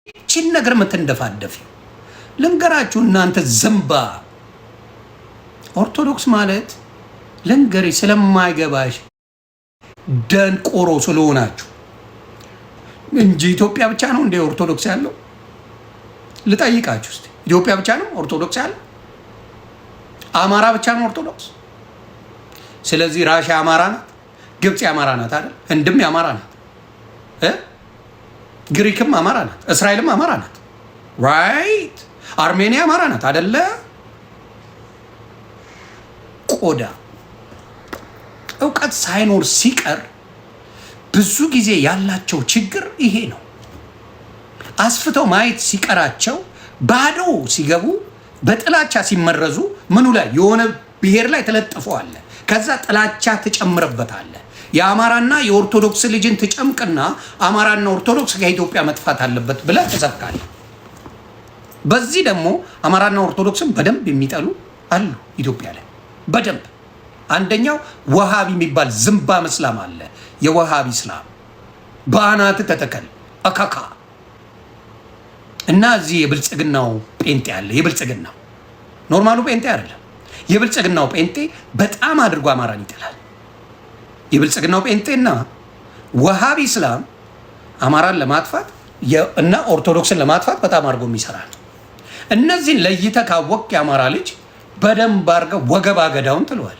ይህችን ነገር የምትንደፋደፊ ልንገራችሁ እናንተ ዝምባ ኦርቶዶክስ ማለት ልንገሪ ስለማይገባሽ ደንቆሮ ስለሆናችሁ እንጂ ኢትዮጵያ ብቻ ነው እንደ ኦርቶዶክስ ያለው? ልጠይቃችሁ እስቲ ኢትዮጵያ ብቻ ነው ኦርቶዶክስ ያለው? አማራ ብቻ ነው ኦርቶዶክስ? ስለዚህ ራሽያ አማራ ናት፣ ግብፅ አማራ ናት አይደል? ህንድም አማራ ናት፣ ግሪክም አማራ ናት፣ እስራኤልም አማራ ናት። ራይት አርሜኒያ አማራ ናት አይደለ? ቆዳ እውቀት ሳይኖር ሲቀር ብዙ ጊዜ ያላቸው ችግር ይሄ ነው። አስፍተው ማየት ሲቀራቸው ባዶ ሲገቡ በጥላቻ ሲመረዙ ምኑ ላይ የሆነ ብሔር ላይ ተለጥፈዋል። ከዛ ጥላቻ ትጨምርበታል። የአማራና የኦርቶዶክስ ልጅን ትጨምቅና አማራና ኦርቶዶክስ ከኢትዮጵያ መጥፋት አለበት ብለህ ትሰብካለህ። በዚህ ደግሞ አማራና ኦርቶዶክስን በደንብ የሚጠሉ አሉ ኢትዮጵያ ላይ በደንብ። አንደኛው ወሃቢ የሚባል ዝምባ እስላም አለ። የወሃቢ እስላም በአናት ተተከል አካካ እና እዚህ የብልጽግናው ጴንጤ አለ። የብልጽግናው ኖርማሉ ጴንጤ አይደለም። የብልጽግናው ጴንጤ በጣም አድርጎ አማራን ይጥላል። የብልጽግናው ጴንጤና ወሃቢ እስላም አማራን ለማጥፋት እና ኦርቶዶክስን ለማጥፋት በጣም አድርጎ የሚሰራል። እነዚህን ለይተህ ካወቅ የአማራ ልጅ በደንብ አድርገህ ወገብ አገዳውን ትለዋል።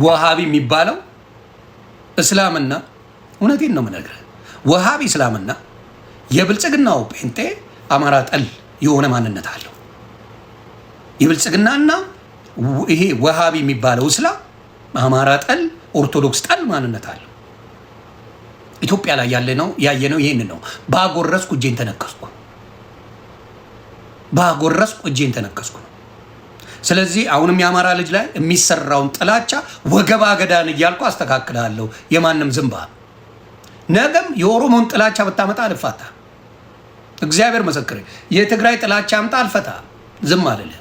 ወሃቢ የሚባለው እስላምና እውነቴን ነው የምነግርህ፣ ወሃቢ እስላምና የብልጽግናው ጴንጤ አማራ ጠል የሆነ ማንነት አለው። የብልጽግናና ይሄ ወሃቢ የሚባለው እስላም አማራ ጠል ኦርቶዶክስ ጠል ማንነት አለው። ኢትዮጵያ ላይ ያየነው ይህን ነው። ባጎረስኩ እጄን ተነከስኩ፣ ባጎረስኩ እጄን ተነከስኩ ነው። ስለዚህ አሁንም የአማራ ልጅ ላይ የሚሰራውን ጥላቻ ወገባ ገዳን እያልኩ አስተካክላለሁ። የማንም ዝምባ ነገም የኦሮሞን ጥላቻ ብታመጣ አልፋታ። እግዚአብሔር መሰክሬ የትግራይ ጥላቻ አምጣ አልፈታ፣ ዝም አልልህ።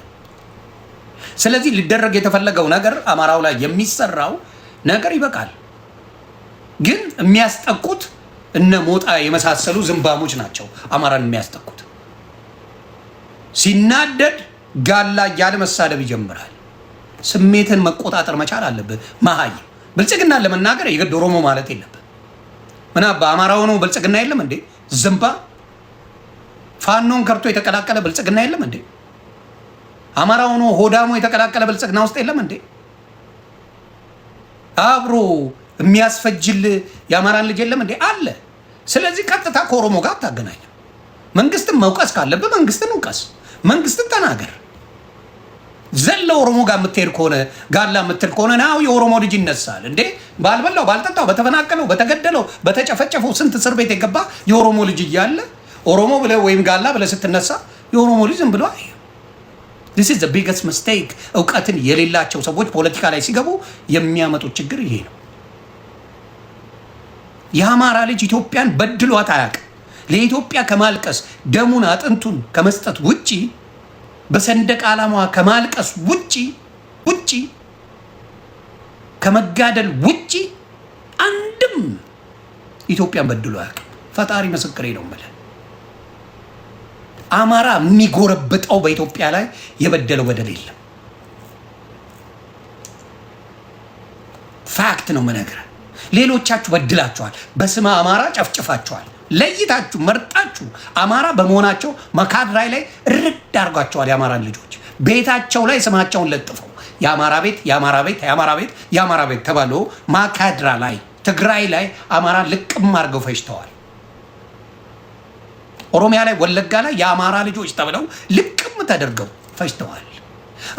ስለዚህ ሊደረግ የተፈለገው ነገር አማራው ላይ የሚሰራው ነገር ይበቃል። ግን የሚያስጠቁት እነ ሞጣ የመሳሰሉ ዝምባሞች ናቸው አማራን የሚያስጠቁት። ሲናደድ ጋላ እያለ መሳደብ ይጀምራል። ስሜትን መቆጣጠር መቻል አለብህ። መሀይ ብልጽግናን ለመናገር የግድ ኦሮሞ ማለት የለብህ። ምና በአማራ ሆኖ ብልጽግና የለም እንዴ? ዝምባ ፋኖን ከርቶ የተቀላቀለ ብልጽግና የለም እንዴ? አማራ ሆኖ ሆዳሞ የተቀላቀለ ብልጽግና ውስጥ የለም እንዴ? አብሮ የሚያስፈጅል የአማራን ልጅ የለም እንዴ? አለ። ስለዚህ ቀጥታ ከኦሮሞ ጋር ታገናኝ። መንግስትን መውቀስ ካለብህ መንግስትን ውቀስ፣ መንግስትን ተናገር። ዘለ ኦሮሞ ጋር የምትሄድ ከሆነ ጋላ የምትል ከሆነ ናው የኦሮሞ ልጅ ይነሳል እንዴ? ባልበላው፣ ባልጠጣው፣ በተፈናቀለው፣ በተገደለው፣ በተጨፈጨፈው ስንት እስር ቤት የገባ የኦሮሞ ልጅ እያለ ኦሮሞ ብለህ ወይም ጋላ ብለህ ስትነሳ የኦሮሞ ልጅ ዝም ብሎ አይ This is the biggest mistake። እውቀትን የሌላቸው ሰዎች ፖለቲካ ላይ ሲገቡ የሚያመጡት ችግር ይሄ ነው። የአማራ ልጅ ኢትዮጵያን በድሏት አያውቅም። ለኢትዮጵያ ከማልቀስ ደሙን አጥንቱን ከመስጠት ውጪ በሰንደቅ ዓላማዋ ከማልቀስ ውጪ ከመጋደል ውጪ አንድም ኢትዮጵያን በድሎ አያውቅም። ፈጣሪ ምስክሬ ነው የምልህ። አማራ የሚጎረብጠው በኢትዮጵያ ላይ የበደለው በደል የለም። ፋክት ነው የምነግርህ። ሌሎቻችሁ በድላችኋል፣ በስመ አማራ ጨፍጭፋችኋል። ለይታችሁ መርጣችሁ አማራ በመሆናቸው መካድራይ ላይ ርድ አድርጓቸዋል። የአማራን ልጆች ቤታቸው ላይ ስማቸውን ለጥፈው የአማራ ቤት የአማራ ቤት የአማራ ቤት የአማራ ቤት ተባሎ ማካድራ ላይ ትግራይ ላይ አማራ ልቅም አድርገው ፈጅተዋል። ኦሮሚያ ላይ ወለጋ ላይ የአማራ ልጆች ተብለው ልቅም ተደርገው ፈጅተዋል።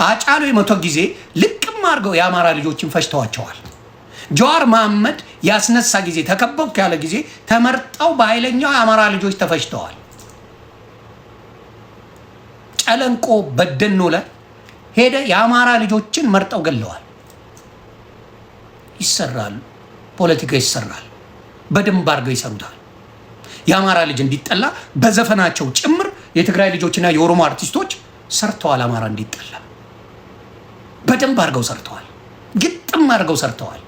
አጫሉ የመቶ ጊዜ ልቅም አድርገው የአማራ ልጆችን ፈጅተዋቸዋል። ጀዋር መሐመድ ያስነሳ ጊዜ ተከበብክ ያለ ጊዜ ተመርጠው በኃይለኛው የአማራ ልጆች ተፈጅተዋል። ጨለንቆ በደኖ ላይ ሄደ የአማራ ልጆችን መርጠው ገለዋል። ይሰራሉ፣ ፖለቲካ ይሰራል፣ በደንብ አድርገው ይሰሩታል። የአማራ ልጅ እንዲጠላ በዘፈናቸው ጭምር የትግራይ ልጆችና የኦሮሞ አርቲስቶች ሰርተዋል። አማራ እንዲጠላ በደንብ አድርገው ሰርተዋል፣ ግጥም አድርገው ሰርተዋል።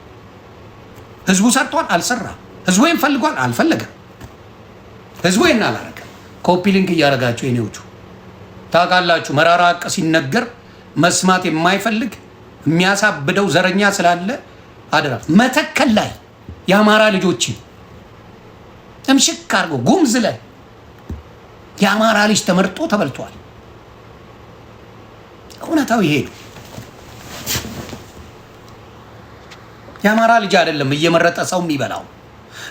ህዝቡ ሰርቷል? አልሰራም። ህዝቡ ይሄን ፈልጓል አልፈለገም። ህዝቡ ይሄን አላረገም። ኮፒ ሊንክ እያደረጋችሁ የኔዎቹ ታውቃላችሁ። መራራ ሀቅ ሲነገር መስማት የማይፈልግ የሚያሳብደው ዘረኛ ስላለ አደራ። መተከል ላይ የአማራ ልጆችን እምሽክ አድርጎ ጉምዝ ላይ የአማራ ልጅ ተመርጦ ተበልቷል። እውነታው ይሄ ነው። የአማራ ልጅ አይደለም እየመረጠ ሰው የሚበላው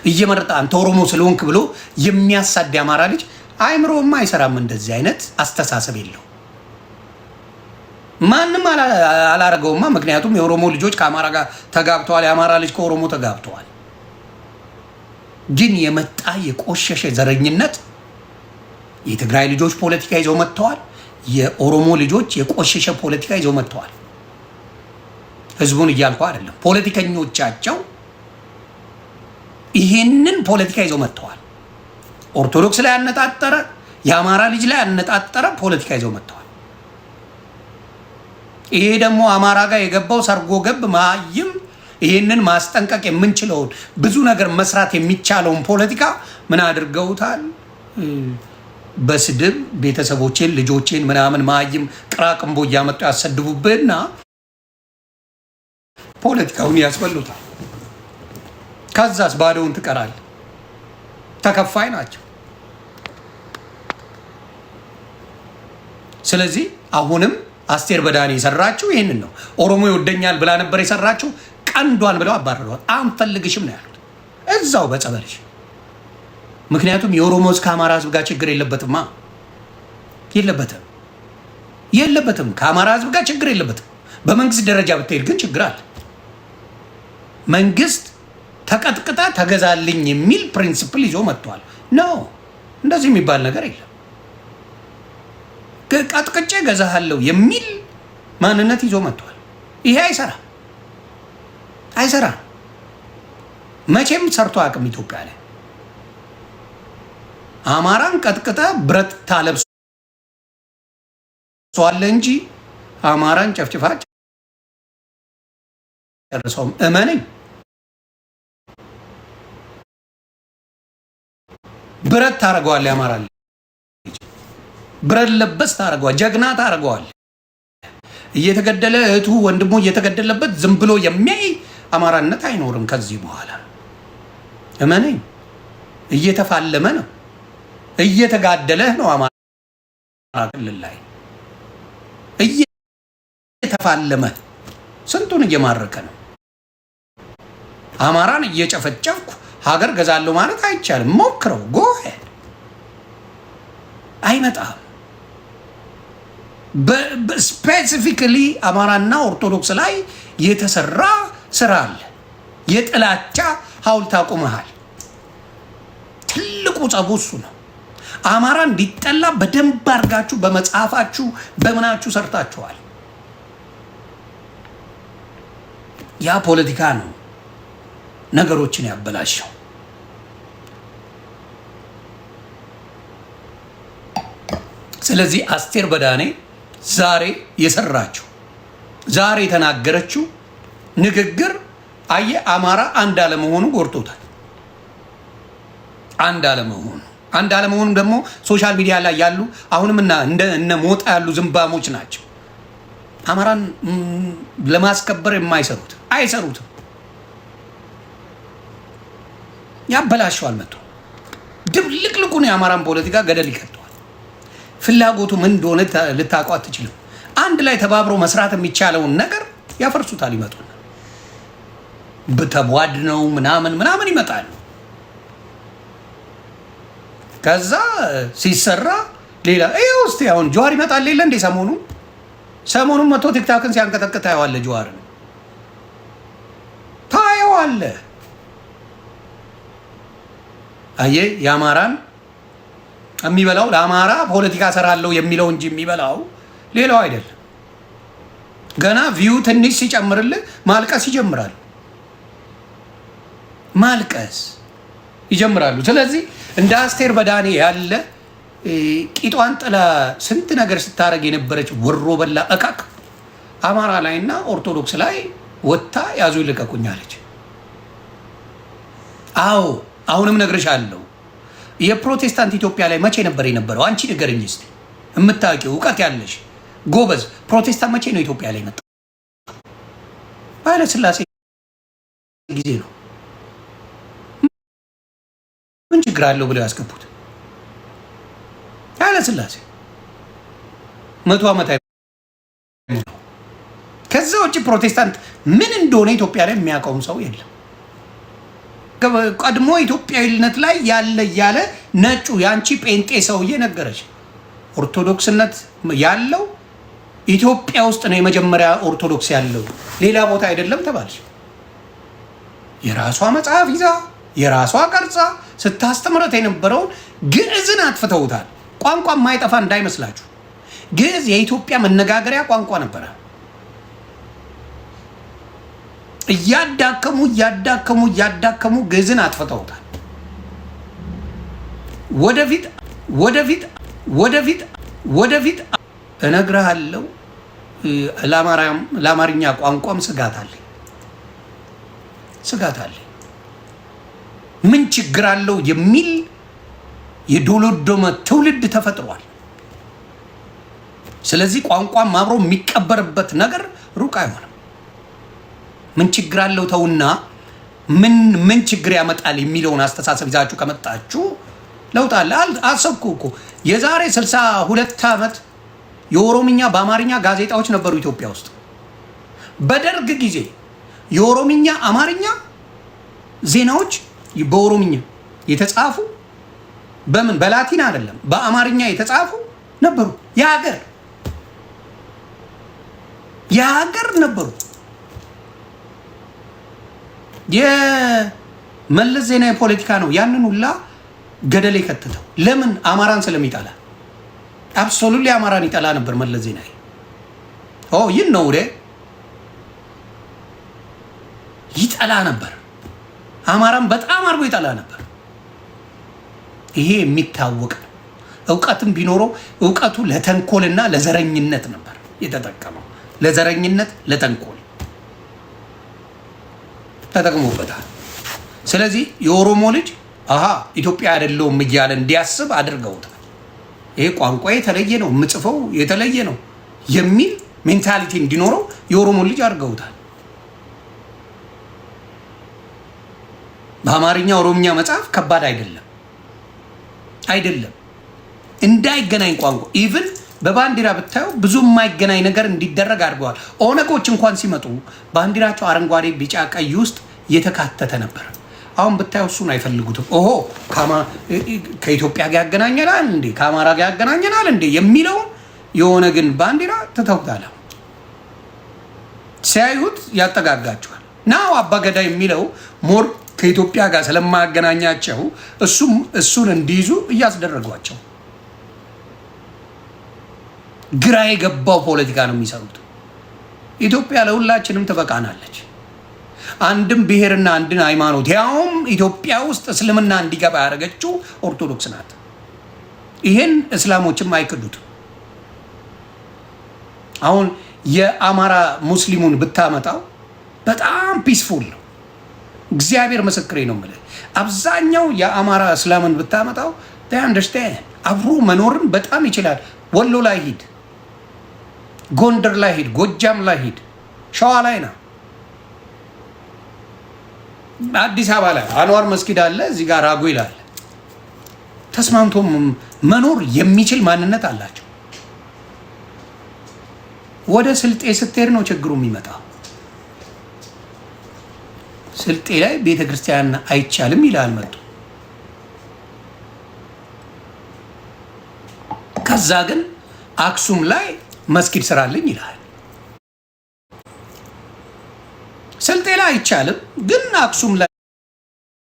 እየመረጠ አንተ ኦሮሞ ስለሆንክ ብሎ የሚያሳድ የአማራ ልጅ አይምሮማ አይሰራም። እንደዚህ አይነት አስተሳሰብ የለው ማንም አላረገውማ። ምክንያቱም የኦሮሞ ልጆች ከአማራ ጋር ተጋብተዋል፣ የአማራ ልጅ ከኦሮሞ ተጋብተዋል። ግን የመጣ የቆሸሸ ዘረኝነት የትግራይ ልጆች ፖለቲካ ይዘው መጥተዋል። የኦሮሞ ልጆች የቆሸሸ ፖለቲካ ይዘው መጥተዋል። ህዝቡን እያልኩ አይደለም፣ ፖለቲከኞቻቸው ይሄንን ፖለቲካ ይዘው መጥተዋል። ኦርቶዶክስ ላይ ያነጣጠረ የአማራ ልጅ ላይ ያነጣጠረ ፖለቲካ ይዘው መጥተዋል። ይሄ ደግሞ አማራ ጋር የገባው ሰርጎ ገብ ማይም ይሄንን ማስጠንቀቅ የምንችለውን ብዙ ነገር መስራት የሚቻለውን ፖለቲካ ምን አድርገውታል? በስድብ ቤተሰቦቼን ልጆቼን ምናምን ማይም ቅራቅንቦ እያመጡ ያሰድቡብህና ፖለቲካውን ያስበሉታል። ከዛስ ባዶውን ትቀራል። ተከፋይ ናቸው። ስለዚህ አሁንም አስቴር በዳኔ የሰራችው ይህንን ነው። ኦሮሞ ይወደኛል ብላ ነበር የሰራችው። ቀንዷን ብለው አባረሯት። አንፈልግሽም ነው ያሉት እዛው በጸበልሽ። ምክንያቱም የኦሮሞ ህዝብ ከአማራ ህዝብ ጋር ችግር የለበትማ፣ የለበትም። ከአማራ ህዝብ ጋር ችግር የለበትም። በመንግስት ደረጃ ብትሄድ ግን ችግር አለ። መንግስት ተቀጥቅጣ ተገዛልኝ የሚል ፕሪንሲፕል ይዞ መጥቷል። ነው እንደዚህ የሚባል ነገር የለም። ቀጥቅጬ ገዛሃለሁ የሚል ማንነት ይዞ መጥቷል። ይሄ አይሰራ መቼም ሰርቶ አቅም ኢትዮጵያ ላይ አማራን ቀጥቅጠ ብረት ታለብሷለ እንጂ አማራን ጨፍጭፋ ጨርሰውም እመነኝ። ብረት ታረገዋል። ያማራ ልጅ ብረት ለበስ ታረገዋል። ጀግና ታረገዋል። እየተገደለ እህቱ ወንድሙ እየተገደለበት ዝም ብሎ የሚያይ አማራነት አይኖርም ከዚህ በኋላ እመነኝ። እየተፋለመ ነው፣ እየተጋደለህ ነው። አማራ ክልል ላይ እየተፋለመ ስንቱን እየማረከ ነው። አማራን እየጨፈጨፍኩ ሀገር ገዛለሁ ማለት አይቻልም። ሞክረው ጎሄ አይመጣም። ስፔሲፊካሊ አማራና ኦርቶዶክስ ላይ የተሰራ ስራ አለ። የጥላቻ ሐውልት አቁመሃል። ትልቁ ጸቡ እሱ ነው። አማራ እንዲጠላ በደንብ አድርጋችሁ በመጽሐፋችሁ በምናችሁ ሰርታችኋል። ያ ፖለቲካ ነው ነገሮችን ያበላሸው። ስለዚህ አስቴር በዳኔ ዛሬ የሰራችው ዛሬ የተናገረችው ንግግር አየ አማራ አንድ አለመሆኑ ጎርቶታል። አንድ አለመሆኑ ደግሞ ሶሻል ሚዲያ ላይ ያሉ አሁንም እነ ሞጣ ያሉ ዝምባሞች ናቸው። አማራን ለማስከበር አይሰሩትም። ያበላሸዋል። መጥቶ ድብልቅልቁን የአማራን ፖለቲካ ገደል ይከተዋል። ፍላጎቱ ምን እንደሆነ ልታውቀው አትችልም። አንድ ላይ ተባብሮ መስራት የሚቻለውን ነገር ያፈርሱታል። ይመጡና በተቧድ ነው ምናምን ይመጣሉ። ከዛ ሲሰራ ሌላ ይኸው እስቲ አሁን ጀዋር ይመጣል ሌለ እንደ ሰሞኑን መቶ ቲክታክን ሲያንቀጠቅጥ ታየዋለህ። ጀዋርን ታየዋለህ። አየህ የአማራን የሚበላው ለአማራ ፖለቲካ ሰራለው የሚለው እንጂ የሚበላው ሌላው አይደለም። ገና ቪው ትንሽ ሲጨምርልህ ማልቀስ ይጀምራሉ። ስለዚህ እንደ አስቴር በዳኔ ያለ ቂጧን ጥላ ስንት ነገር ስታረግ የነበረች ወሮ በላ እቃቅ አማራ ላይና ኦርቶዶክስ ላይ ወጥታ ያዙ ይልቀቁኛለች። አዎ አሁንም ነግርሻለሁ። የፕሮቴስታንት ኢትዮጵያ ላይ መቼ ነበር የነበረው? አንቺ ንገረኝ እስኪ የምታውቂው እውቀት ያለሽ ጎበዝ። ፕሮቴስታንት መቼ ነው ኢትዮጵያ ላይ መጣ? ኃይለ ሥላሴ ጊዜ ነው። ምን ችግር አለው ብለው ያስገቡት ኃይለ ሥላሴ 100 ዓመት። ከዛ ውጭ ፕሮቴስታንት ምን እንደሆነ ኢትዮጵያ ላይ የሚያውቀውም ሰው የለም። ቀድሞ ኢትዮጵያዊነት ላይ ያለ እያለ ነጩ ያንቺ ጴንጤ ሰውዬ ነገረች። ኦርቶዶክስነት ያለው ኢትዮጵያ ውስጥ ነው፣ የመጀመሪያ ኦርቶዶክስ ያለው ሌላ ቦታ አይደለም ተባለች። የራሷ መጽሐፍ ይዛ የራሷ ቀርጻ ስታስተምረት የነበረውን ግዕዝን አጥፍተውታል። ቋንቋ የማይጠፋ እንዳይመስላችሁ፣ ግዕዝ የኢትዮጵያ መነጋገሪያ ቋንቋ ነበረ። እያዳከሙ ግዕዝን አጥፍተውታል። ወደፊት እነግርሃለሁ። ለአማርኛ ቋንቋም ስጋት አለኝ። ምን ችግር አለው የሚል የዶሎዶመ ትውልድ ተፈጥሯል። ስለዚህ ቋንቋም አብሮ የሚቀበርበት ነገር ሩቅ አይሆንም። ምን ችግር አለው ተውና፣ ምን ችግር ያመጣል የሚለውን አስተሳሰብ ይዛችሁ ከመጣችሁ ለውጥ አለ። አሰብኩ እኮ የዛሬ 62 ዓመት የኦሮምኛ በአማርኛ ጋዜጣዎች ነበሩ ኢትዮጵያ ውስጥ። በደርግ ጊዜ የኦሮምኛ አማርኛ ዜናዎች በኦሮምኛ የተጻፉ በምን በላቲን አይደለም በአማርኛ የተጻፉ ነበሩ። የሀገር ነበሩ። የመለስ ዜናዊ ፖለቲካ ነው ያንን ሁላ ገደል የከተተው። ለምን? አማራን ስለሚጠላ። አብሶሉትሊ አማራን ይጠላ ነበር መለስ ዜናዊ። ይህን ነው ይጠላ ነበር። አማራን በጣም አድርጎ ይጠላ ነበር። ይሄ የሚታወቅ ነው። እውቀትም ቢኖረው እውቀቱ ለተንኮልና ለዘረኝነት ነበር የተጠቀመው። ለዘረኝነት፣ ለተንኮል ተጠቅሞበታል። ስለዚህ የኦሮሞ ልጅ ኢትዮጵያ አይደለሁም እያለ እንዲያስብ አድርገውታል። ይሄ ቋንቋ የተለየ ነው፣ የምጽፈው የተለየ ነው የሚል ሜንታሊቲ እንዲኖረው የኦሮሞ ልጅ አድርገውታል። በአማርኛ ኦሮምኛ መጽሐፍ ከባድ አይደለም። እንዳይገናኝ ቋንቋ ኢቭን በባንዲራ ብታዩ ብዙ የማይገናኝ ነገር እንዲደረግ አድርገዋል። ኦነጎች እንኳን ሲመጡ ባንዲራቸው አረንጓዴ፣ ቢጫ፣ ቀይ ውስጥ የተካተተ ነበር። አሁን ብታዩ እሱን አይፈልጉትም። ከኢትዮጵያ ጋር ያገናኘናል እንዴ ከአማራ ጋር ያገናኘናል እንዴ የሚለውን የሆነ ግን ባንዲራ ትተውታል። ሲያዩት ያጠጋጋቸዋል። ናው አባገዳ የሚለው ሞር ከኢትዮጵያ ጋር ስለማያገናኛቸው እሱን እንዲይዙ እያስደረጓቸው ግራ የገባው ፖለቲካ ነው የሚሰሩት። ኢትዮጵያ ለሁላችንም ትበቃናለች። አንድም ብሔርና አንድን ሃይማኖት ያውም ኢትዮጵያ ውስጥ እስልምና እንዲገባ ያደረገችው ኦርቶዶክስ ናት። ይሄን እስላሞችም አይክዱትም። አሁን የአማራ ሙስሊሙን ብታመጣው በጣም ፒስፉል ነው። እግዚአብሔር ምስክሬ ነው የምልህ። አብዛኛው የአማራ እስላምን ብታመጣው አንደርስታንድ አብሮ መኖርን በጣም ይችላል። ወሎ ላይ ሂድ፣ ጎንደር ላይ ሂድ፣ ጎጃም ላይ ሂድ፣ ሸዋ ላይ ነው፣ አዲስ አበባ ላይ አንዋር መስጊድ አለ፣ እዚህ ጋር አጉይል አለ። ተስማምቶ መኖር የሚችል ማንነት አላቸው። ወደ ስልጤ ስትሄድ ነው ችግሩ የሚመጣው። ስልጤ ላይ ቤተክርስቲያን አይቻልም ይላል መጡ። ከዛ ግን አክሱም ላይ መስጊድ ስራልኝ ይላል። ስልጤ ላይ አይቻልም ግን አክሱም ላይ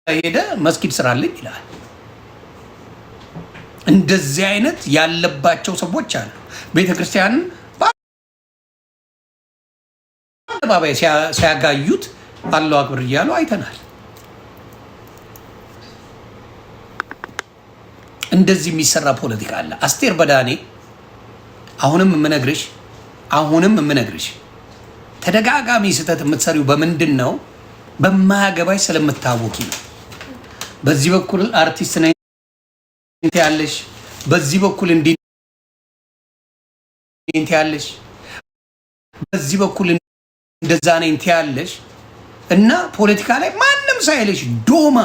ሄደ መስጊድ ስራልኝ ይላል። እንደዚህ አይነት ያለባቸው ሰዎች አሉ። ቤተክርስቲያንን በአደባባይ ሲያጋዩት አላሁ አክበር እያሉ አይተናል። እንደዚህ የሚሰራ ፖለቲካ አለ። አስቴር በዳኔ አሁንም የምነግርሽ ተደጋጋሚ ስህተት የምትሰሪው በምንድን ነው? በማያገባሽ ስለምታወቂ ነው። በዚህ በኩል አርቲስት ነኝ ያለሽ፣ በዚህ በኩል እንዲህ ያለሽ፣ በዚህ በኩል እንደዛ ነኝ ያለሽ እና ፖለቲካ ላይ ማንም ሳይልሽ ዶማ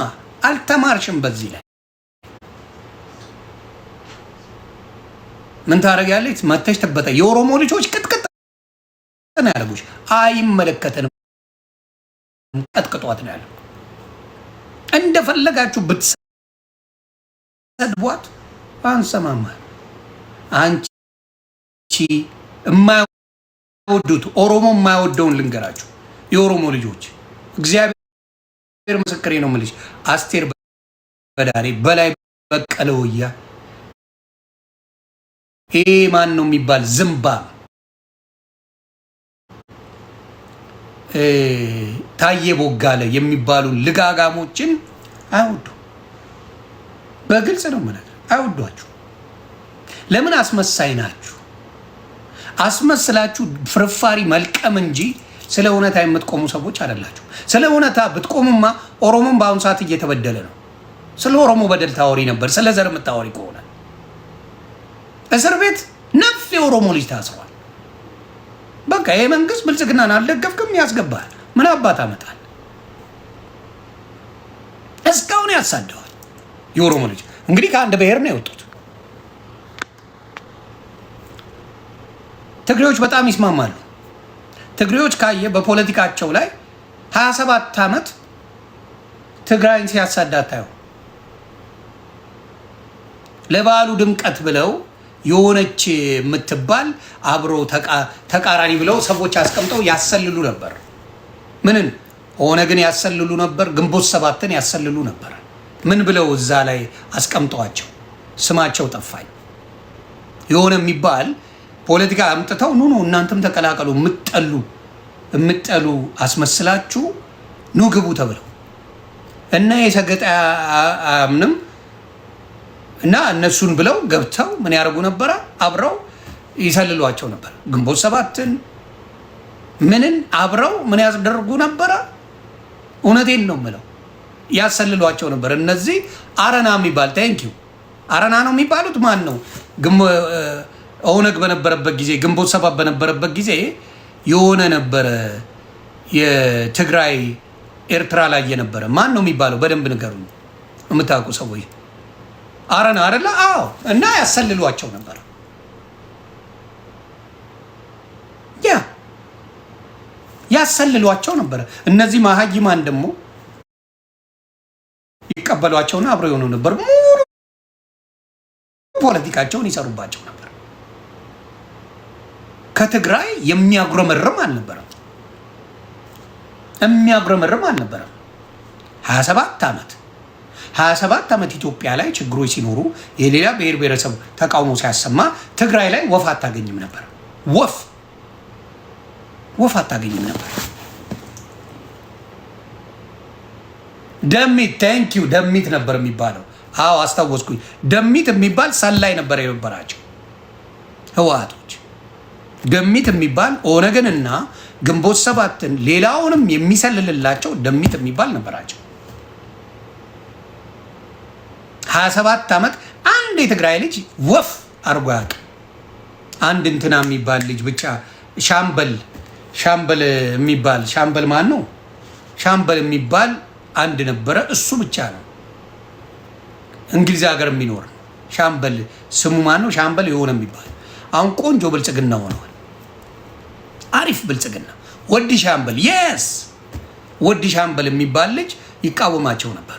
አልተማርሽም። በዚህ ላይ ምን ታደርጊያለሽ? መተሽ ትበጣ የኦሮሞ ልጆች ቅጥቅጥ ነው ያደረጉሽ። አይመለከተንም፣ ቀጥቅጧት ነው ያለው። እንደፈለጋችሁ ብትሰድቧት አንሰማማ። አንቺ የማይወዱት ኦሮሞ የማይወደውን ልንገራችሁ። የኦሮሞ ልጆች እግዚአብሔር ምስክሬ ነው የምልሽ። አስቴር በዳሬ፣ በላይ በቀለ ወያ፣ ይሄ ማን ነው የሚባል ዝምባም፣ ታዬ ቦጋለ የሚባሉ ልጋጋሞችን አይወዱ። በግልጽ ነው ማለት አይወዷችሁ። ለምን? አስመሳይ ናችሁ። አስመስላችሁ ፍርፋሪ መልቀም እንጂ ስለ እውነታ የምትቆሙ ሰዎች አይደላችሁ። ስለ እውነታ ብትቆሙማ ኦሮሞን በአሁኑ ሰዓት እየተበደለ ነው። ስለ ኦሮሞ በደል ታወሪ ነበር። ስለ ዘር የምታወሪ ከሆነ እስር ቤት ነፍ የኦሮሞ ልጅ ታስሯል። በቃ ይሄ መንግስት ብልጽግናን አልደገፍክም ያስገባል። ምን አባት አመጣል? እስካሁን ያሳደዋል። የኦሮሞ ልጅ እንግዲህ ከአንድ ብሔር ነው የወጡት። ትግሬዎች በጣም ይስማማሉ። ትግሬዎች ካየ በፖለቲካቸው ላይ 27 ዓመት ትግራይን ሲያሳዳት ታየው። ለበዓሉ ድምቀት ብለው የሆነች የምትባል አብሮ ተቃራኒ ብለው ሰዎች አስቀምጠው ያሰልሉ ነበር። ምንን ኦነግን ያሰልሉ ነበር፣ ግንቦት ሰባትን ያሰልሉ ነበር። ምን ብለው እዛ ላይ አስቀምጠዋቸው ስማቸው ጠፋኝ። የሆነ የሚባል ፖለቲካ አምጥተው ኑ እናንተም ተቀላቀሉ የምትጠሉ አስመስላችሁ ኑ ግቡ ተብለው እና የሰገጠ አምንም እና እነሱን ብለው ገብተው ምን ያደርጉ ነበረ? አብረው ይሰልሏቸው ነበር። ግንቦት ሰባትን ምንን አብረው ምን ያስደርጉ ነበረ? እውነቴን ነው የምለው ያሰልሏቸው ነበር። እነዚህ አረና የሚባል ታንኪዩ አረና ነው የሚባሉት። ማን ነው? ኦነግ በነበረበት ጊዜ ግንቦት ሰባት በነበረበት ጊዜ የሆነ ነበረ የትግራይ ኤርትራ ላይ የነበረ ማን ነው የሚባለው? በደንብ ንገሩኝ የምታውቁ ሰዎች። አረና አይደለ? አዎ። እና ያሰልሏቸው ነበር። ያሰልሏቸው ነበር። እነዚህ መሀይማን ደግሞ ይቀበሏቸውና አብረው የሆኑ ነበር። ሙሉ ፖለቲካቸውን ይሰሩባቸው ነበር። ከትግራይ የሚያጉረመርም አልነበረም። 27 ዓመት ኢትዮጵያ ላይ ችግሮች ሲኖሩ የሌላ ብሔር ብሔረሰብ ተቃውሞ ሲያሰማ ትግራይ ላይ ወፍ አታገኝም ነበር። ወፍ አታገኝም ነበር። ደሚት ታንኪዩ ደሚት ነበር የሚባለው። አዎ አስታወስኩኝ። ደሚት የሚባል ሰላይ ነበር የነበራቸው ህወሓቶች። ደሚት የሚባል ኦነግንና ግንቦት ሰባትን ሌላውንም የሚሰልልላቸው ደሚት የሚባል ነበራቸው። 27 ዓመት አንድ የትግራይ ልጅ ወፍ አርጎ ያውቅ። አንድ እንትና የሚባል ልጅ ብቻ ሻምበል የሚባል ሻምበል ማን ነው? ሻምበል የሚባል አንድ ነበረ። እሱ ብቻ ነው እንግሊዝ ሀገር የሚኖር ሻምበል። ስሙ ማን ነው? ሻምበል የሆነ የሚባል አሁን ቆንጆ ብልጽግና ሆነዋል። አሪፍ ብልጽግና። ወዲ ሻምበል ወዲ ሻምበል የሚባል ልጅ ይቃወማቸው ነበር።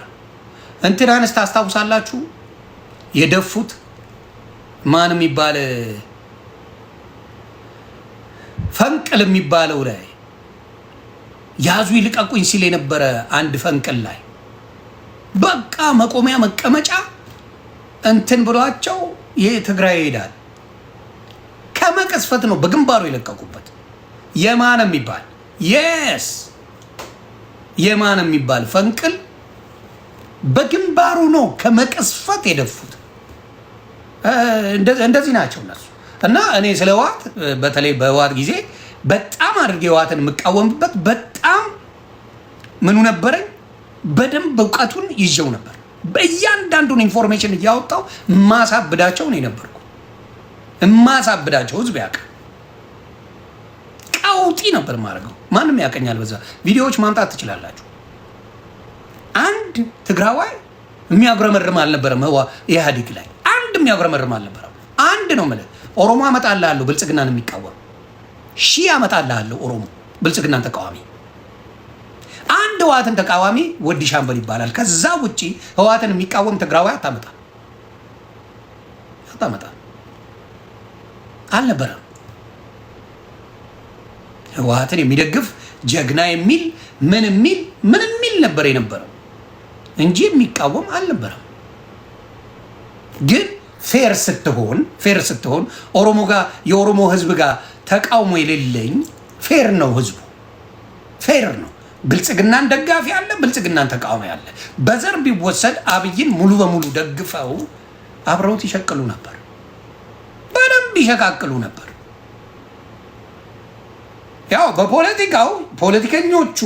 እንትናንስ ታስታውሳላችሁ? የደፉት ማን የሚባል ፈንቅል የሚባለው ላይ ያዙ ይልቀቁኝ ሲል የነበረ አንድ ፈንቅል ላይ በቃ መቆሚያ መቀመጫ እንትን ብሏቸው የትግራይ ይሄዳል። ከመቀስፈት ነው በግንባሩ የለቀቁበት። የማን የሚባል ፈንቅል በግንባሩ ነው ከመቀስፈት የደፉት። እንደዚህ ናቸው እነሱ። እና እኔ ስለ ህወሓት በተለይ በህወሓት ጊዜ በጣም አድርጌ ህወሓትን የምቃወምበት በጣም ምኑ ነበረኝ፣ በደንብ እውቀቱን ይዤው ነበር። በእያንዳንዱን ኢንፎርሜሽን እያወጣው ማሳብዳቸው ነው የነበርኩ። ማሳብዳቸው ህዝብ ያውቃል። ቀውጢ ነበር ማድረገው። ማንም ያቀኛል። በዛ ቪዲዮዎች ማምጣት ትችላላችሁ። አንድ ትግራዋይ የሚያጉረመርም አልነበረም። ኢህአዴግ ላይ አንድ የሚያጉረመርም አልነበረም። አንድ ነው የምልህ። ኦሮሞ አመጣልሃለሁ ብልጽግናን የሚቃወም ሺህ አመጣልሃለሁ። ኦሮሞ ብልጽግናን ተቃዋሚ አንድ ህወሓትን ተቃዋሚ ወዲ ሻምበል ይባላል። ከዛ ውጪ ህወሓትን የሚቃወም ትግራዋይ አታመጣ አልነበረም። ህወሓትን የሚደግፍ ጀግና የሚል ምን የሚል ነበር የነበረው እንጂ የሚቃወም አልነበረም። ግን ፌር ስትሆን ኦሮሞ ጋር የኦሮሞ ህዝብ ጋር ተቃውሞ የሌለኝ ፌር ነው። ህዝቡ ፌር ነው። ብልጽግናን ደጋፊ አለ፣ ብልጽግናን ተቃዋሚ አለ። በዘር ቢወሰድ አብይን ሙሉ በሙሉ ደግፈው አብረውት ይሸቅሉ ነበር፣ በደንብ ይሸቃቅሉ ነበር። ያው በፖለቲካው ፖለቲከኞቹ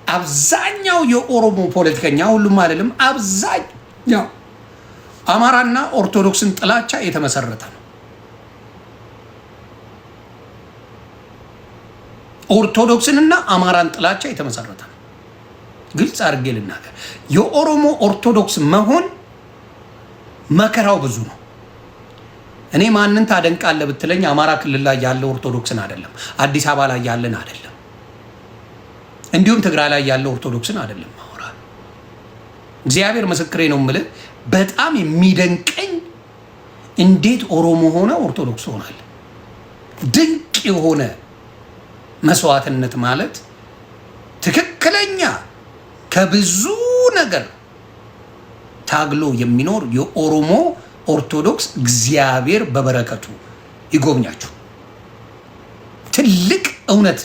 አብዛኛው የኦሮሞ ፖለቲከኛ ሁሉም አይደለም፣ አብዛኛው አማራና ኦርቶዶክስን ጥላቻ የተመሰረተ ነው። ኦርቶዶክስንና አማራን ጥላቻ የተመሰረተ ነው። ግልጽ አድርጌ ልናገር፣ የኦሮሞ ኦርቶዶክስ መሆን መከራው ብዙ ነው። እኔ ማንን ታደንቃለህ ብትለኝ አማራ ክልል ላይ ያለ ኦርቶዶክስን አይደለም፣ አዲስ አበባ ላይ ያለን አይደለም፣ እንዲሁም ትግራይ ላይ ያለ ኦርቶዶክስን አይደለም ማውራ። እግዚአብሔር ምስክሬ ነው የምልህ። በጣም የሚደንቀኝ እንዴት ኦሮሞ ሆነ ኦርቶዶክስ ሆናል። ድንቅ የሆነ መስዋዕትነት ማለት ትክክለኛ ከብዙ ነገር ታግሎ የሚኖር የኦሮሞ ኦርቶዶክስ እግዚአብሔር በበረከቱ ይጎብኛችሁ። ትልቅ እውነት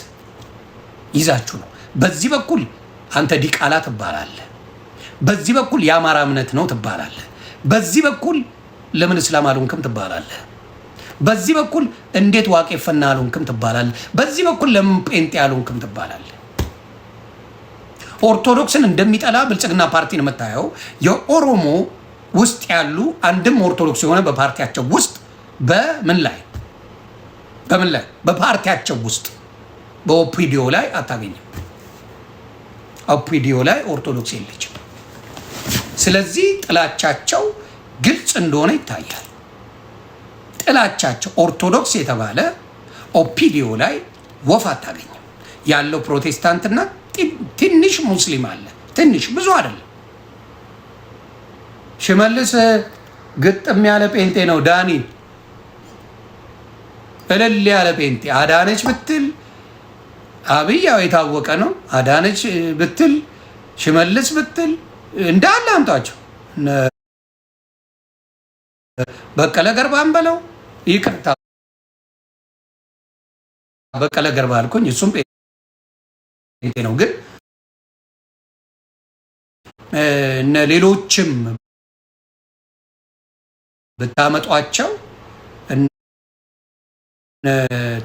ይዛችሁ ነው። በዚህ በኩል አንተ ዲቃላ ትባላለህ፣ በዚህ በኩል የአማራ እምነት ነው ትባላለህ፣ በዚህ በኩል ለምን እስላም አልሆንክም ትባላለህ፣ በዚህ በኩል እንዴት ዋቄ ፈና አልሆንክም ትባላለህ፣ በዚህ በኩል ለምን ጴንጤ አልሆንክም ትባላለህ። ኦርቶዶክስን እንደሚጠላ ብልጽግና ፓርቲን የምታየው የኦሮሞ ውስጥ ያሉ አንድም ኦርቶዶክስ የሆነ በፓርቲያቸው ውስጥ በምን ላይ በፓርቲያቸው ውስጥ በኦፒዲዮ ላይ አታገኝም። ኦፒዲዮ ላይ ኦርቶዶክስ የለችም። ስለዚህ ጥላቻቸው ግልጽ እንደሆነ ይታያል። ጥላቻቸው ኦርቶዶክስ የተባለ ኦፒዲዮ ላይ ወፍ አታገኝም። ያለው ፕሮቴስታንትና ትንሽ ሙስሊም አለ። ትንሽ ብዙ አይደለም። ሽመልስ ግጥም ያለ ጴንጤ ነው። ዳኒ እልል ያለ ጴንጤ። አዳነች ብትል አብይ ያው የታወቀ ነው። አዳነች ብትል ሽመልስ ብትል እንዳለ አምጣቸው። በቀለ ገርባን በለው ይቅርታ፣ በቀለ ገርባ አልኩኝ። እሱም ጴንጤ ነው። ግን እነ ሌሎችም ብታመጧቸው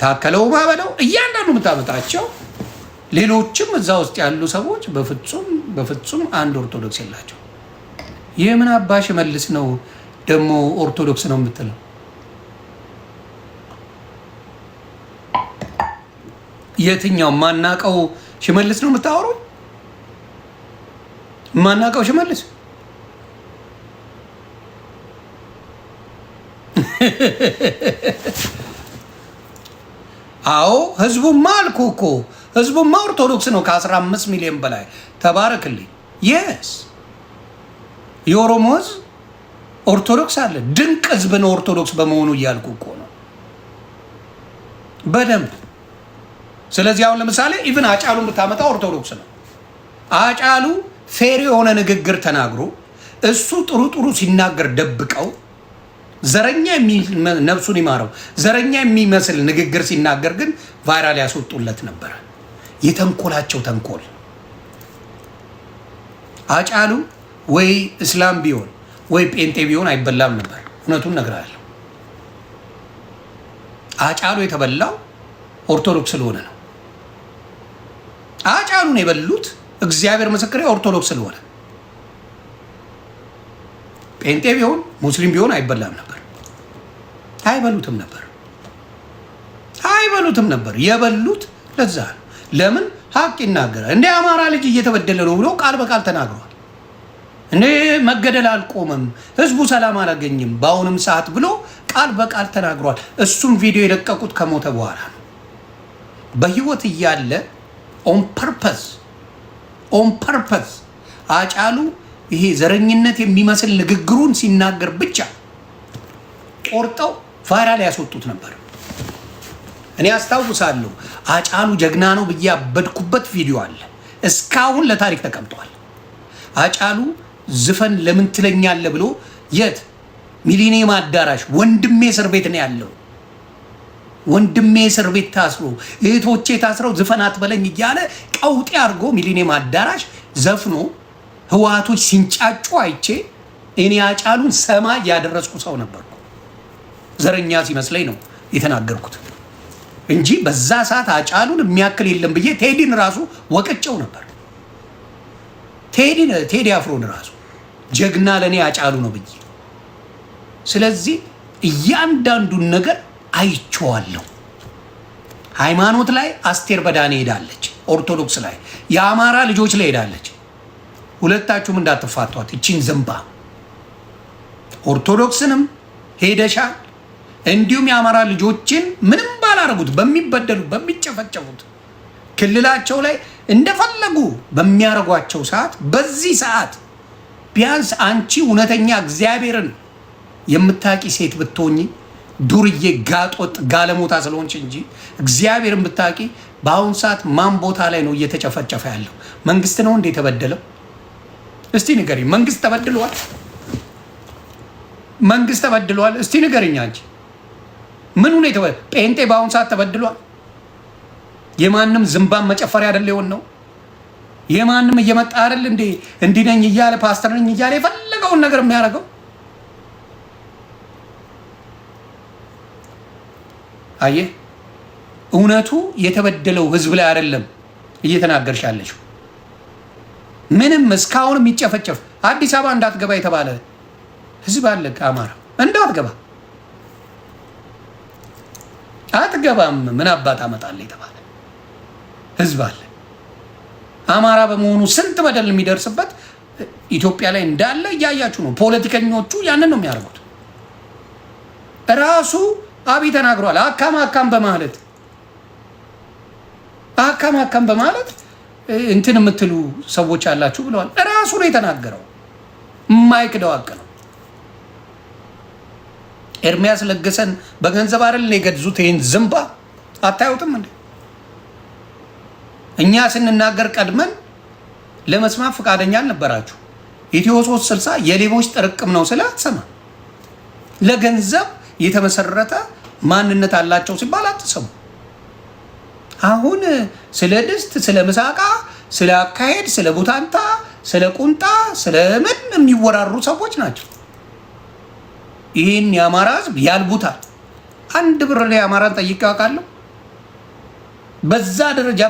ታከለው ማበለው እያንዳንዱ ብታመጣቸው ሌሎችም እዛ ውስጥ ያሉ ሰዎች በፍጹም አንድ ኦርቶዶክስ የላቸው። ይህ ምን አባ ሽመልስ ነው ደግሞ ኦርቶዶክስ ነው የምትለው? የትኛው ማናቀው ሽመልስ ነው የምታወሩት? ማናቀው ሽመልስ አዎ ህዝቡማ አልኩ እኮ ህዝቡማ ኦርቶዶክስ ነው። ከ15 ሚሊዮን በላይ ተባረክልኝ። የስ የኦሮሞ ህዝብ ኦርቶዶክስ አለ። ድንቅ ህዝብ ነው ኦርቶዶክስ በመሆኑ እያልኩ እኮ ነው በደንብ። ስለዚህ አሁን ለምሳሌ ኢቭን አጫሉን ብታመጣ ኦርቶዶክስ ነው። አጫሉ ፌር የሆነ ንግግር ተናግሮ እሱ ጥሩ ሲናገር ደብቀው ዘረኛ ነፍሱን ይማረው ዘረኛ የሚመስል ንግግር ሲናገር ግን ቫይራል ያስወጡለት ነበር። የተንኮላቸው ተንኮል። አጫሉ ወይ እስላም ቢሆን ወይ ጴንጤ ቢሆን አይበላም ነበር። እውነቱን እነግርሃለሁ። አጫሉ የተበላው ኦርቶዶክስ ስለሆነ ነው። አጫሉን የበሉት እግዚአብሔር ምስክሬ ኦርቶዶክስ ስለሆነ ጴንጤ ቢሆን ሙስሊም ቢሆን አይበላም ነበር፣ አይበሉትም ነበር፣ አይበሉትም ነበር። የበሉት ለዛ ነው። ለምን ሀቅ ይናገራል። እንደ አማራ ልጅ እየተበደለ ነው ብሎ ቃል በቃል ተናግሯል። እኔ መገደል አልቆመም፣ ህዝቡ ሰላም አላገኝም በአሁንም ሰዓት ብሎ ቃል በቃል ተናግሯል። እሱም ቪዲዮ የለቀቁት ከሞተ በኋላ ነው። በህይወት እያለ ኦን ፐርፐስ አጫሉ ይሄ ዘረኝነት የሚመስል ንግግሩን ሲናገር ብቻ ቆርጠው ቫይራል ያስወጡት ነበር። እኔ አስታውሳለሁ። አጫሉ ጀግና ነው ብዬ ያበድኩበት ቪዲዮ አለ፣ እስካሁን ለታሪክ ተቀምጧል። አጫሉ ዝፈን ለምን ትለኛለህ ብሎ የት ሚሊኒየም አዳራሽ ወንድሜ እስር ቤት ነው ያለው። ወንድሜ እስር ቤት ታስሮ እህቶቼ ታስረው ዝፈን አትበለኝ እያለ ቀውጤ አድርጎ ሚሊኒየም አዳራሽ ዘፍኖ ህወሓቶች ሲንጫጩ አይቼ እኔ አጫሉን ሰማይ ያደረስኩ ሰው ነበርኩ። ዘረኛ ሲመስለኝ ነው የተናገርኩት እንጂ በዛ ሰዓት አጫሉን የሚያክል የለም ብዬ ቴዲን ራሱ ወቅጨው ነበር። ቴዲ አፍሮን ራሱ ጀግና ለእኔ አጫሉ ነው ብዬ። ስለዚህ እያንዳንዱን ነገር አይቼዋለሁ። ሃይማኖት ላይ አስቴር በዳኔ ሄዳለች፣ ኦርቶዶክስ ላይ የአማራ ልጆች ላይ ሄዳለች። ሁለታችሁም እንዳትፋቷት ይቺን ዝንባ። ኦርቶዶክስንም ሄደሻል፣ እንዲሁም የአማራ ልጆችን ምንም ባላረጉት በሚበደሉ በሚጨፈጨፉት ክልላቸው ላይ እንደፈለጉ በሚያረጓቸው ሰዓት በዚህ ሰዓት ቢያንስ አንቺ እውነተኛ እግዚአብሔርን የምታቂ ሴት ብትሆኚ ዱርዬ ጋጦጥ ጋለሞታ ስለሆንች እንጂ እግዚአብሔርን ብታቂ በአሁኑ ሰዓት ማን ቦታ ላይ ነው እየተጨፈጨፈ ያለው? መንግስት ነው እንዴ የተበደለው? እስቲ ንገሪኝ። መንግስት ተበድሏል? መንግስት ተበድሏል? እስቲ ንገሪኝ አንቺ ምን ነው የተበ ጴንጤ በአሁኑ ሰዓት ተበድሏል? የማንም ዝምባን መጨፈሪያ አይደል ይሆን ነው? የማንም እየመጣ አይደል እንዴ እንዲህ ነኝ እያለ ፓስተር ነኝ እያለ የፈለገውን ነገር የሚያደርገው? አየህ፣ እውነቱ የተበደለው ህዝብ ላይ አይደለም እየተናገርሽ ያለሽው። ምንም እስካሁን የሚጨፈጨፍ አዲስ አበባ እንዳትገባ የተባለ ህዝብ አለ። ከአማራ እንዳትገባ አትገባም፣ ምን አባት አመጣለህ የተባለ ህዝብ አለ። አማራ በመሆኑ ስንት በደል የሚደርስበት ኢትዮጵያ ላይ እንዳለ እያያችሁ ነው። ፖለቲከኞቹ ያንን ነው የሚያደርጉት። ራሱ አብይ ተናግሯል። አካም በማለት እንትን የምትሉ ሰዎች አላችሁ ብለዋል። ራሱ ነው የተናገረው። የማይክደው ሀቅ ነው። ኤርሚያስ ለገሰን በገንዘብ አይደል የገዙት? ይሄን ዝምባ አታዩትም እንዴ? እኛ ስንናገር ቀድመን ለመስማት ፈቃደኛ አልነበራችሁ። ኢትዮ 360 የሌቦች ጥርቅም ነው ስለ አትሰማ። ለገንዘብ የተመሰረተ ማንነት አላቸው ሲባል አትሰሙ። አሁን ስለ ድስት፣ ስለ ምሳቃ፣ ስለ አካሄድ፣ ስለ ቡታንታ፣ ስለ ቁንጣ፣ ስለ ምን የሚወራሩ ሰዎች ናቸው። ይህን የአማራ ህዝብ ያልቡታል። አንድ ብር ላይ አማራን ጠይቄ አውቃለሁ? በዛ ደረጃ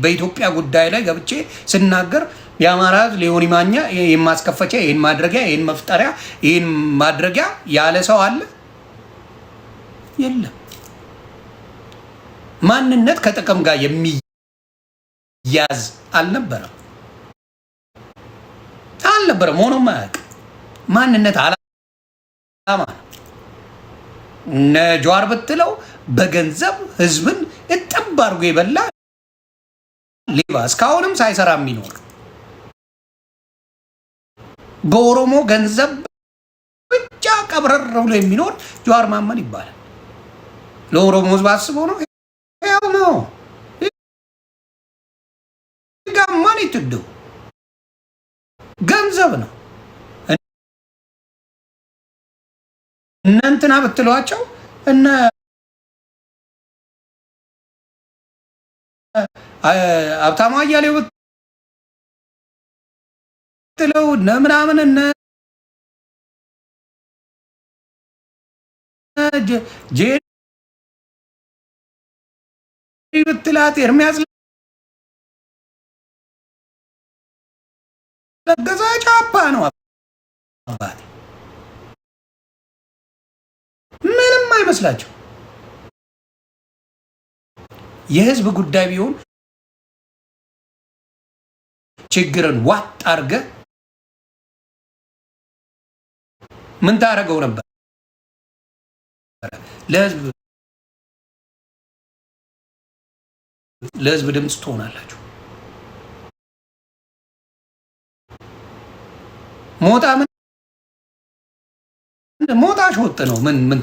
በኢትዮጵያ ጉዳይ ላይ ገብቼ ስናገር የአማራ ህዝብ ሊሆን ማኛ ይህን ማስከፈቻ፣ ይህን ማድረጊያ፣ ይህን መፍጠሪያ፣ ይህን ማድረጊያ ያለ ሰው አለ? የለም። ማንነት ከጥቅም ጋር የሚያዝ አልነበረም። ሆኖም አያውቅም። ማንነት አላማ ነው። እነ ጀዋር ብትለው በገንዘብ ህዝብን እጥብ አድርጎ የበላ ሌባ እስካሁንም ሳይሰራ የሚኖር በኦሮሞ ገንዘብ ብቻ ቀብረር ብሎ የሚኖር ጀዋር መሐመድ ይባላል። ለኦሮሞ ህዝብ አስበው ነው። ያው ነው ጋማን ይትዱ ገንዘብ ነው። እናንተና ብትሏቸው እነ ሀብታሙ አያሌው ብትለው እነ ምናምን እነ ጄሪ ብትላት ኤርሚያስ ለገዛ ጫፓ ነው አባቴ። እንዳይመስላቸው የህዝብ ጉዳይ ቢሆን ችግርን ዋጥ አድርገ ምን ታደርገው ነበር? ለህዝብ ድምፅ ትሆናላችሁ። ሞጣ ሾጥ ነው። ምን